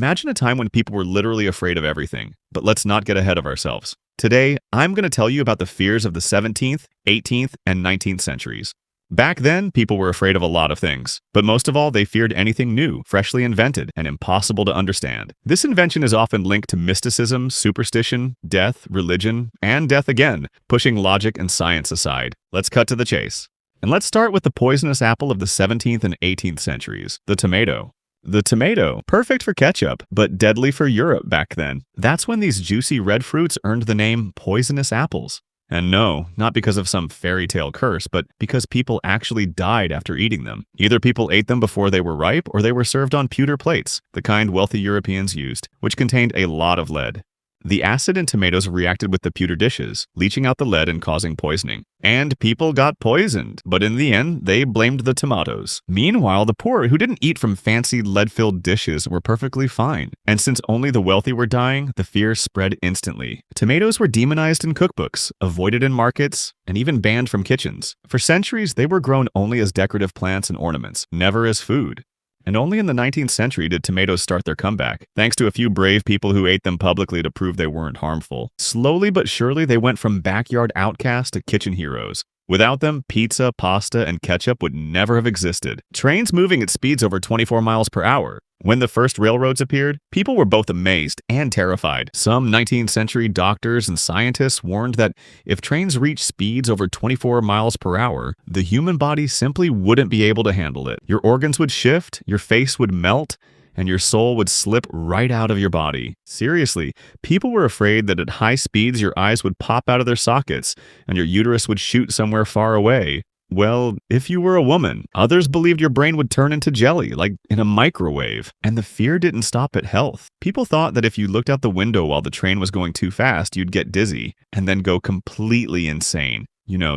Imagine a time when people were literally afraid of everything. But let's not get ahead of ourselves. Today, I'm going to tell you about the fears of the 17th, 18th, and 19th centuries. Back then, people were afraid of a lot of things, but most of all, they feared anything new, freshly invented, and impossible to understand. This invention is often linked to mysticism, superstition, death, religion, and death again, pushing logic and science aside. Let's cut to the chase. And let's start with the poisonous apple of the 17th and 18th centuries, the tomato. The tomato, perfect for ketchup, but deadly for Europe back then. That's when these juicy red fruits earned the name poisonous apples. And no, not because of some fairy tale curse, but because people actually died after eating them. Either people ate them before they were ripe, or they were served on pewter plates, the kind wealthy Europeans used, which contained a lot of lead. The acid in tomatoes reacted with the pewter dishes, leaching out the lead and causing poisoning. And people got poisoned, but in the end, they blamed the tomatoes. Meanwhile, the poor who didn't eat from fancy lead-filled dishes were perfectly fine. And since only the wealthy were dying, the fear spread instantly. Tomatoes were demonized in cookbooks, avoided in markets, and even banned from kitchens. For centuries, they were grown only as decorative plants and ornaments, never as food. And only in the 19th century did tomatoes start their comeback, thanks to a few brave people who ate them publicly to prove they weren't harmful. Slowly but surely, they went from backyard outcasts to kitchen heroes. Without them, pizza, pasta, and ketchup would never have existed. Trains moving at speeds over 24 miles per hour. When the first railroads appeared, people were both amazed and terrified. Some 19th century doctors and scientists warned that if trains reached speeds over 24 miles per hour, the human body simply wouldn't be able to handle it. Your organs would shift, your face would melt, and your soul would slip right out of your body. Seriously, people were afraid that at high speeds your eyes would pop out of their sockets and your uterus would shoot somewhere far away. Well, if you were a woman, others believed your brain would turn into jelly, like in a microwave. And the fear didn't stop at health. People thought that if you looked out the window while the train was going too fast, you'd get dizzy and then go completely insane.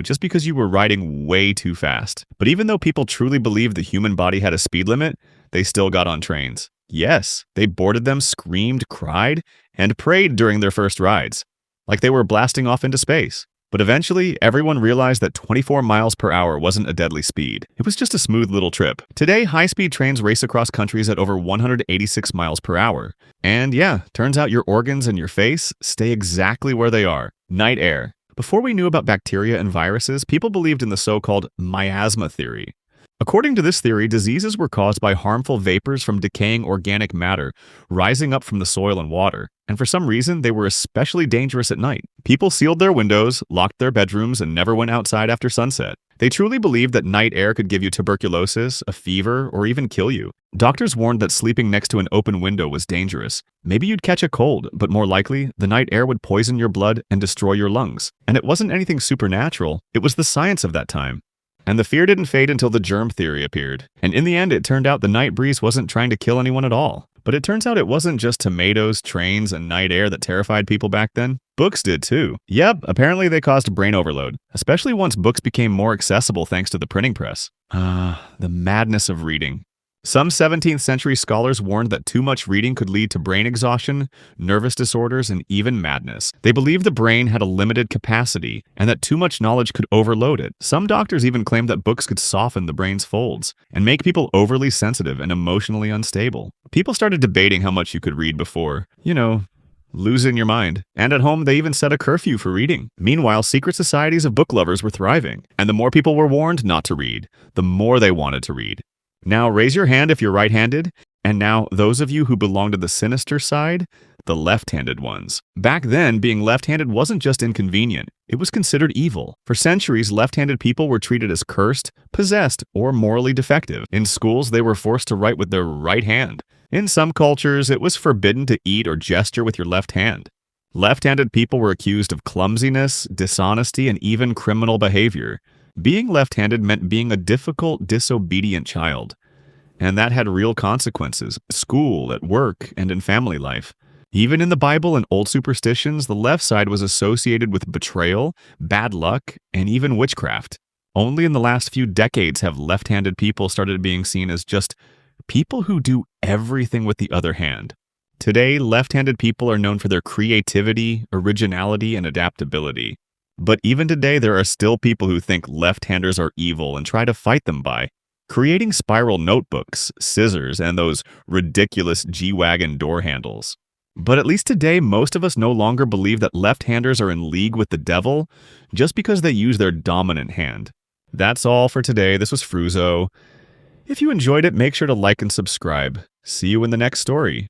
Just because you were riding way too fast. But even though people truly believed the human body had a speed limit, they still got on trains. Yes, they boarded them, screamed, cried, and prayed during their first rides, like they were blasting off into space. But eventually, everyone realized that 24 miles per hour wasn't a deadly speed. It was just a smooth little trip. Today, high-speed trains race across countries at over 186 miles per hour. And yeah, turns out your organs and your face stay exactly where they are. Night air. Before we knew about bacteria and viruses, people believed in the so-called miasma theory. According to this theory, diseases were caused by harmful vapors from decaying organic matter rising up from the soil and water. And for some reason, they were especially dangerous at night. People sealed their windows, locked their bedrooms, and never went outside after sunset. They truly believed that night air could give you tuberculosis, a fever, or even kill you. Doctors warned that sleeping next to an open window was dangerous. Maybe you'd catch a cold, but more likely, the night air would poison your blood and destroy your lungs. And it wasn't anything supernatural, it was the science of that time. And the fear didn't fade until the germ theory appeared. And in the end, it turned out the night breeze wasn't trying to kill anyone at all. But it turns out it wasn't just tomatoes, trains, and night air that terrified people back then. Books did too. Yep, apparently they caused brain overload, especially once books became more accessible thanks to the printing press. The madness of reading. Some 17th century scholars warned that too much reading could lead to brain exhaustion, nervous disorders, and even madness. They believed the brain had a limited capacity and that too much knowledge could overload it. Some doctors even claimed that books could soften the brain's folds and make people overly sensitive and emotionally unstable. People started debating how much you could read before, losing your mind. And at home, they even set a curfew for reading. Meanwhile, secret societies of book lovers were thriving, and the more people were warned not to read, the more they wanted to read. Now raise your hand if you're right-handed, and now those of you who belong to the sinister side, the left-handed ones. Back then, being left-handed wasn't just inconvenient, it was considered evil. For centuries, left-handed people were treated as cursed, possessed, or morally defective. In schools, they were forced to write with their right hand. In some cultures, it was forbidden to eat or gesture with your left hand. Left-handed people were accused of clumsiness, dishonesty, and even criminal behavior. Being left-handed meant being a difficult, disobedient child. And that had real consequences, at school, at work, and in family life. Even in the Bible and old superstitions, the left side was associated with betrayal, bad luck, and even witchcraft. Only in the last few decades have left-handed people started being seen as just people who do everything with the other hand. Today, left-handed people are known for their creativity, originality, and adaptability. But even today, there are still people who think left-handers are evil and try to fight them by creating spiral notebooks, scissors, and those ridiculous G-Wagon door handles. But at least today, most of us no longer believe that left-handers are in league with the devil just because they use their dominant hand. That's all for today. This was Fruzo. If you enjoyed it, make sure to like and subscribe. See you in the next story.